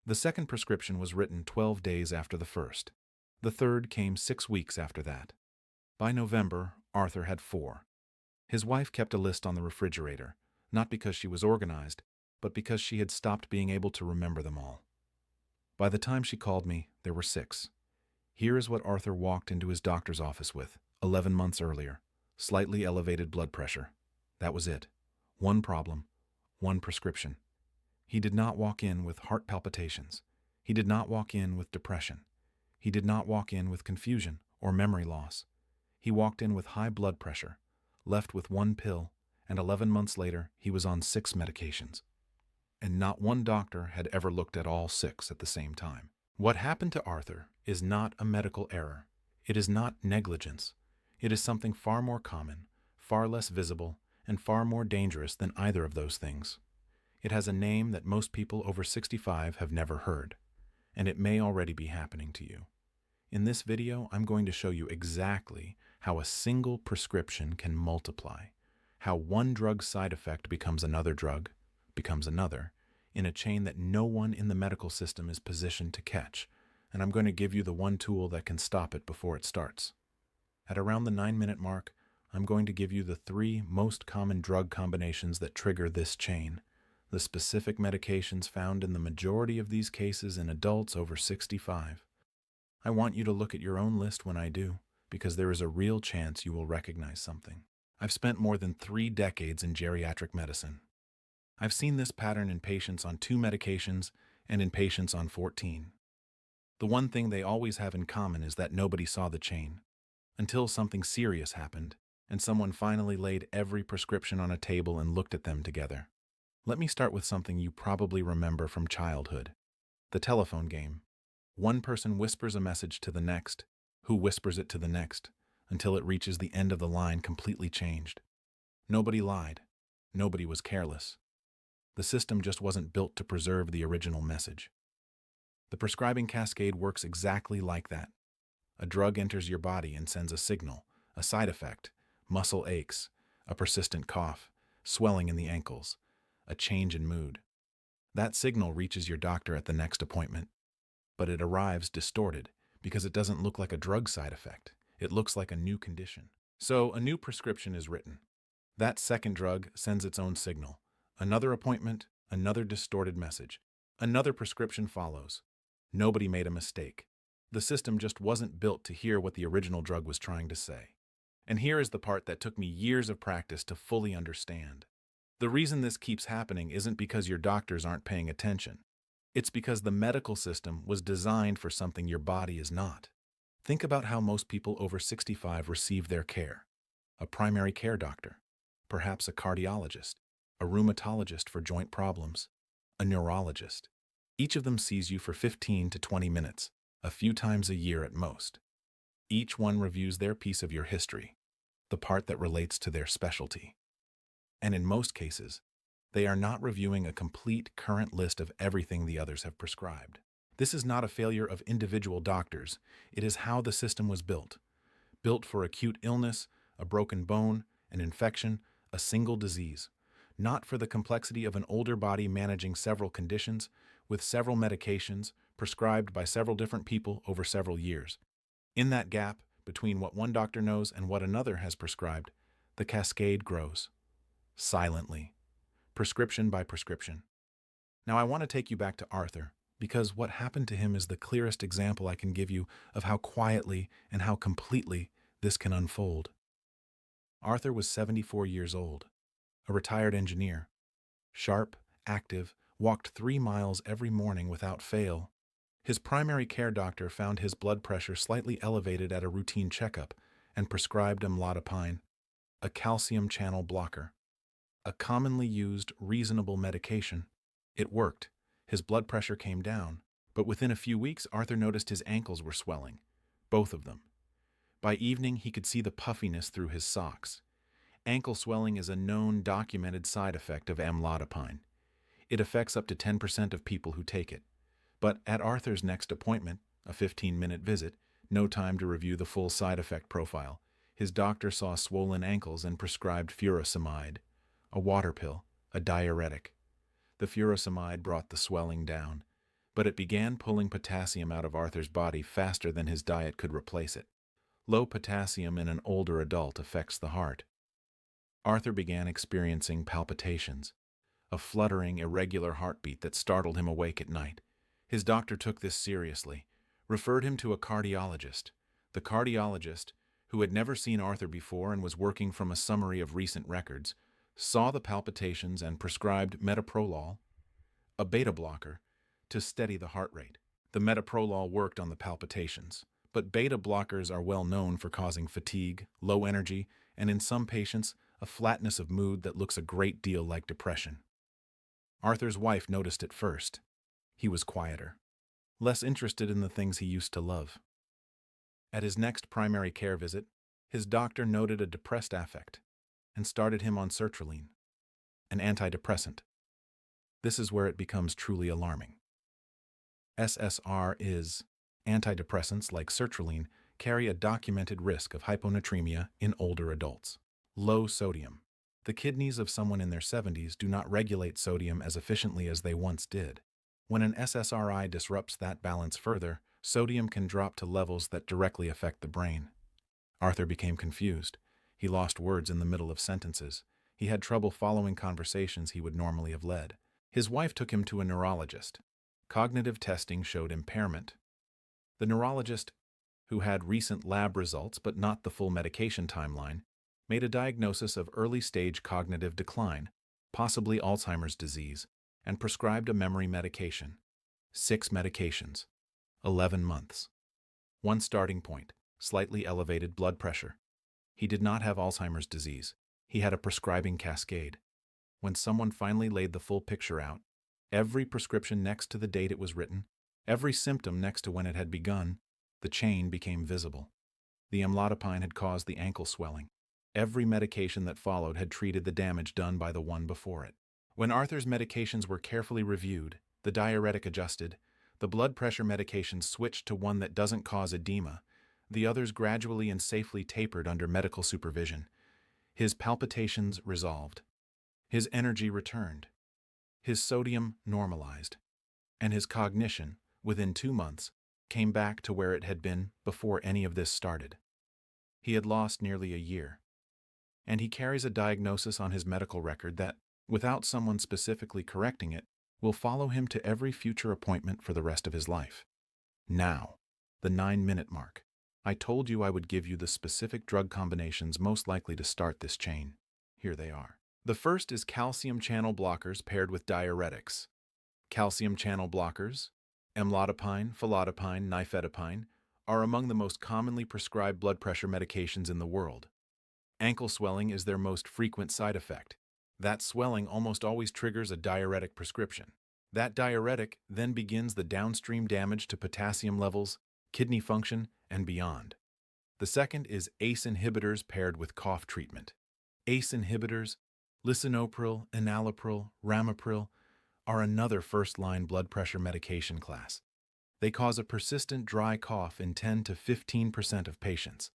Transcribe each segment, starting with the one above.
The second prescription was written 12 days after the first. The third came 6 weeks after that. By November, Arthur had 4. His wife kept a list on the refrigerator, not because she was organized, but because she had stopped being able to remember them all. By the time she called me, there were 6. Here is what Arthur walked into his doctor's office with, 11 months earlier. Slightly elevated blood pressure. That was it. One problem, one prescription. He did not walk in with heart palpitations. He did not walk in with depression. He did not walk in with confusion or memory loss. He walked in with high blood pressure, left with 1 pill, and 11 months later, he was on 6 medications. And not one doctor had ever looked at all 6 at the same time. What happened to Arthur is not a medical error. It is not negligence. It is something far more common, far less visible, and far more dangerous than either of those things. It has a name that most people over 65 have never heard, and it may already be happening to you. In this video, I'm going to show you exactly how a single prescription can multiply, how one drug side effect becomes another drug, becomes another, in a chain that no one in the medical system is positioned to catch, and I'm going to give you the one tool that can stop it before it starts. At around the 9-minute mark, I'm going to give you the 3 most common drug combinations that trigger this chain, the specific medications found in the majority of these cases in adults over 65. I want you to look at your own list when I do, because there is a real chance you will recognize something. I've spent more than 3 decades in geriatric medicine. I've seen this pattern in patients on 2 medications and in patients on 14. The one thing they always have in common is that nobody saw the chain, until something serious happened, and someone finally laid every prescription on a table and looked at them together. Let me start with something you probably remember from childhood. The telephone game. One person whispers a message to the next, who whispers it to the next, until it reaches the end of the line completely changed. Nobody lied. Nobody was careless. The system just wasn't built to preserve the original message. The prescribing cascade works exactly like that. A drug enters your body and sends a signal, a side effect, muscle aches, a persistent cough, swelling in the ankles, a change in mood. That signal reaches your doctor at the next appointment, but it arrives distorted because it doesn't look like a drug side effect. It looks like a new condition. So a new prescription is written. That second drug sends its own signal. Another appointment, another distorted message. Another prescription follows. Nobody made a mistake. The system just wasn't built to hear what the original drug was trying to say. And here is the part that took me years of practice to fully understand. The reason this keeps happening isn't because your doctors aren't paying attention. It's because the medical system was designed for something your body is not. Think about how most people over 65 receive their care. A primary care doctor, perhaps a cardiologist, a rheumatologist for joint problems, a neurologist. Each of them sees you for 15 to 20 minutes, a few times a year at most. Each one reviews their piece of your history, the part that relates to their specialty. And in most cases, they are not reviewing a complete current list of everything the others have prescribed. This is not a failure of individual doctors. It is how the system was built. Built for acute illness, a broken bone, an infection, a single disease. Not for the complexity of an older body managing several conditions, with several medications, prescribed by several different people over several years. In that gap, between what one doctor knows and what another has prescribed, the cascade grows. Silently. Prescription by prescription. Now I want to take you back to Arthur, because what happened to him is the clearest example I can give you of how quietly and how completely this can unfold. Arthur was 74 years old, a retired engineer. Sharp, active, walked 3 miles every morning without fail. His primary care doctor found his blood pressure slightly elevated at a routine checkup and prescribed amlodipine, a calcium channel blocker. A commonly used, reasonable medication. It worked. His blood pressure came down, but within a few weeks, Arthur noticed his ankles were swelling, both of them. By evening, he could see the puffiness through his socks. Ankle swelling is a known, documented side effect of amlodipine. It affects up to 10% of people who take it. But at Arthur's next appointment, a 15-minute visit, no time to review the full side effect profile, his doctor saw swollen ankles and prescribed furosemide, a water pill, a diuretic. The furosemide brought the swelling down. but it began pulling potassium out of Arthur's body faster than his diet could replace it. Low potassium in an older adult affects the heart. Arthur began experiencing palpitations, a fluttering, irregular heartbeat that startled him awake at night. His doctor took this seriously, referred him to a cardiologist. The cardiologist, who had never seen Arthur before and was working from a summary of recent records, saw the palpitations and prescribed metoprolol, a beta blocker, to steady the heart rate. The metoprolol worked on the palpitations, but beta blockers are well known for causing fatigue, low energy, and in some patients, a flatness of mood that looks a great deal like depression. Arthur's wife noticed it first. He was quieter, less interested in the things he used to love. At his next primary care visit, his doctor noted a depressed affect and started him on sertraline, an antidepressant. This is where it becomes truly alarming. SSRIs, antidepressants like sertraline, carry a documented risk of hyponatremia in older adults. Low sodium. The kidneys of someone in their 70s do not regulate sodium as efficiently as they once did. When an SSRI disrupts that balance further, sodium can drop to levels that directly affect the brain. Arthur became confused. He lost words in the middle of sentences. He had trouble following conversations he would normally have led. His wife took him to a neurologist. Cognitive testing showed impairment. The neurologist, who had recent lab results but not the full medication timeline, made a diagnosis of early-stage cognitive decline, possibly Alzheimer's disease, and prescribed a memory medication. 6 medications. 11 months. One starting point, slightly elevated blood pressure. He did not have Alzheimer's disease. He had a prescribing cascade. When someone finally laid the full picture out, every prescription next to the date it was written, every symptom next to when it had begun, the chain became visible. The amlodipine had caused the ankle swelling. Every medication that followed had treated the damage done by the one before it. When Arthur's medications were carefully reviewed, the diuretic adjusted, the blood pressure medication switched to one that doesn't cause edema, the others gradually and safely tapered under medical supervision. His palpitations resolved. His energy returned. His sodium normalized. And his cognition, within 2 months, came back to where it had been before any of this started. He had lost nearly a year. And he carries a diagnosis on his medical record that, without someone specifically correcting it, will follow him to every future appointment for the rest of his life. Now, the 9-minute mark. I told you I would give you the specific drug combinations most likely to start this chain. Here they are. The first is calcium channel blockers paired with diuretics. Calcium channel blockers, amlodipine, felodipine, nifedipine, are among the most commonly prescribed blood pressure medications in the world. Ankle swelling is their most frequent side effect. That swelling almost always triggers a diuretic prescription. That diuretic then begins the downstream damage to potassium levels, kidney function, and beyond. The second is ACE inhibitors paired with cough treatment. ACE inhibitors, lisinopril, enalapril, ramipril, are another first-line blood pressure medication class. They cause a persistent dry cough in 10 to 15% of patients.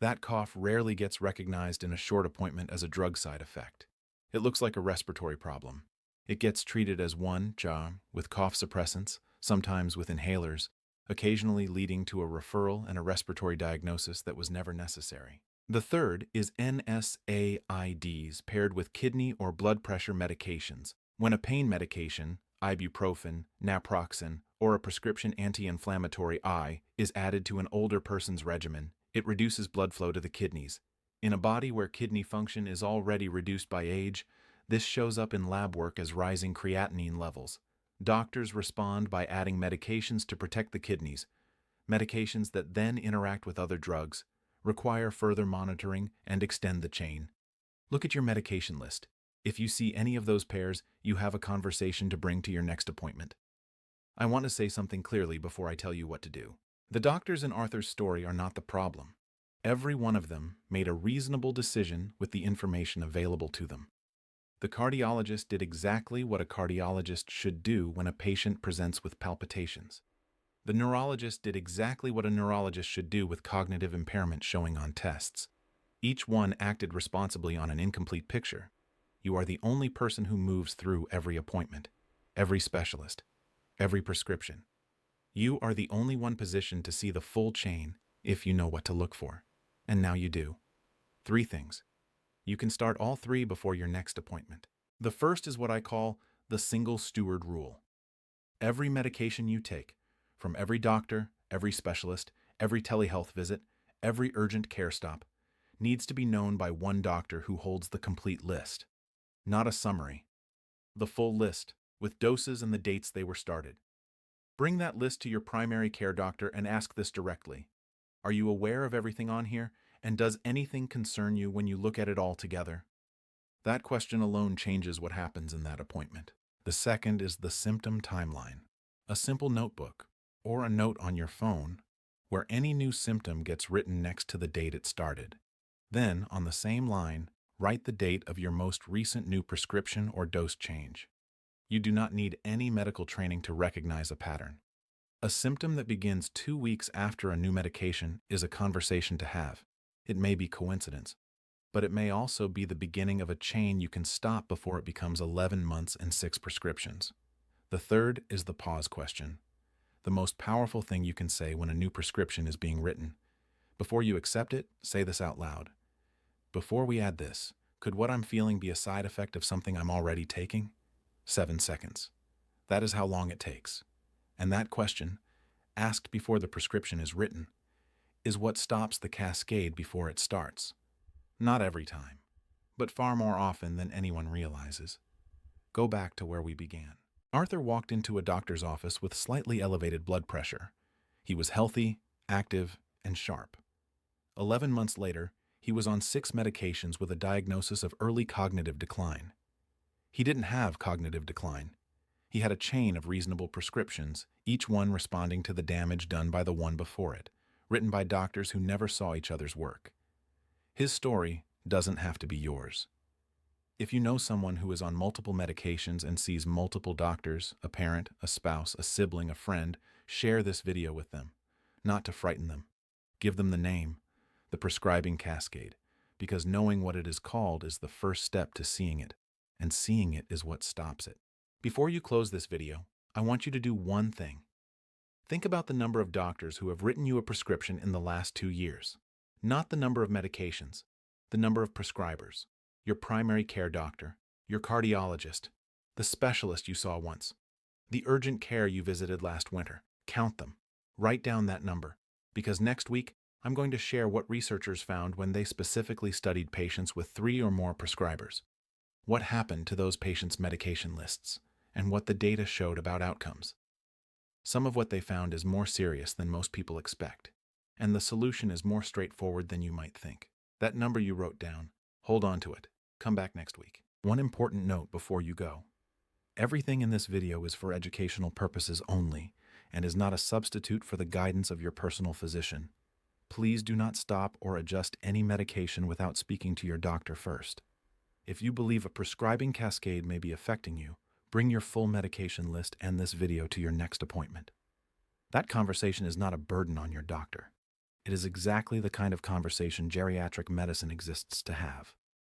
That cough rarely gets recognized in a short appointment as a drug side effect. It looks like a respiratory problem. It gets treated as one job with cough suppressants, sometimes with inhalers, occasionally leading to a referral and a respiratory diagnosis that was never necessary. The third is NSAIDs paired with kidney or blood pressure medications. When a pain medication, ibuprofen, naproxen, or a prescription anti-inflammatory I, is added to an older person's regimen, it reduces blood flow to the kidneys. In a body where kidney function is already reduced by age, this shows up in lab work as rising creatinine levels. Doctors respond by adding medications to protect the kidneys, medications that then interact with other drugs, require further monitoring, and extend the chain. Look at your medication list. If you see any of those pairs, you have a conversation to bring to your next appointment. I want to say something clearly before I tell you what to do. The doctors in Arthur's story are not the problem. Every one of them made a reasonable decision with the information available to them. The cardiologist did exactly what a cardiologist should do when a patient presents with palpitations. The neurologist did exactly what a neurologist should do with cognitive impairment showing on tests. Each one acted responsibly on an incomplete picture. You are the only person who moves through every appointment, every specialist. every prescription. You are the only one positioned to see the full chain if you know what to look for. And now you do. 3 things. You can start all 3 before your next appointment. The first is what I call the single steward rule. Every medication you take, from every doctor, every specialist, every telehealth visit, every urgent care stop, needs to be known by one doctor who holds the complete list. Not a summary. The full list, with doses and the dates they were started. Bring that list to your primary care doctor and ask this directly. Are you aware of everything on here, and does anything concern you when you look at it all together? That question alone changes what happens in that appointment. The second is the symptom timeline. A simple notebook, or a note on your phone, where any new symptom gets written next to the date it started. Then, on the same line, write the date of your most recent new prescription or dose change. You do not need any medical training to recognize a pattern. A symptom that begins 2 weeks after a new medication is a conversation to have. It may be coincidence, but it may also be the beginning of a chain you can stop before it becomes 11 months and 6 prescriptions. The third is the pause question. The most powerful thing you can say when a new prescription is being written. Before you accept it, say this out loud. Before we add this, could what I'm feeling be a side effect of something I'm already taking? 7 seconds. That is how long it takes. And that question, asked before the prescription is written, is what stops the cascade before it starts. Not every time, but far more often than anyone realizes. Go back to where we began. Arthur walked into a doctor's office with slightly elevated blood pressure. He was healthy, active, and sharp. 11 months later, he was on 6 medications with a diagnosis of early cognitive decline. He didn't have cognitive decline. He had a chain of reasonable prescriptions, each one responding to the damage done by the one before it, written by doctors who never saw each other's work. His story doesn't have to be yours. If you know someone who is on multiple medications and sees multiple doctors, a parent, a spouse, a sibling, a friend, share this video with them. Not to frighten them. Give them the name, the Prescribing Cascade, because knowing what it is called is the first step to seeing it, and seeing it is what stops it. Before you close this video, I want you to do one thing. Think about the number of doctors who have written you a prescription in the last 2 years. Not the number of medications, the number of prescribers. Your primary care doctor, your cardiologist, the specialist you saw once, the urgent care you visited last winter. Count them. Write down that number, because next week I'm going to share what researchers found when they specifically studied patients with 3 or more prescribers. What happened to those patients' medication lists, and what the data showed about outcomes. Some of what they found is more serious than most people expect, and the solution is more straightforward than you might think. That number you wrote down, hold on to it. Come back next week. One important note before you go. Everything in this video is for educational purposes only and is not a substitute for the guidance of your personal physician. Please do not stop or adjust any medication without speaking to your doctor first. If you believe a prescribing cascade may be affecting you, bring your full medication list and this video to your next appointment. That conversation is not a burden on your doctor. It is exactly the kind of conversation geriatric medicine exists to have.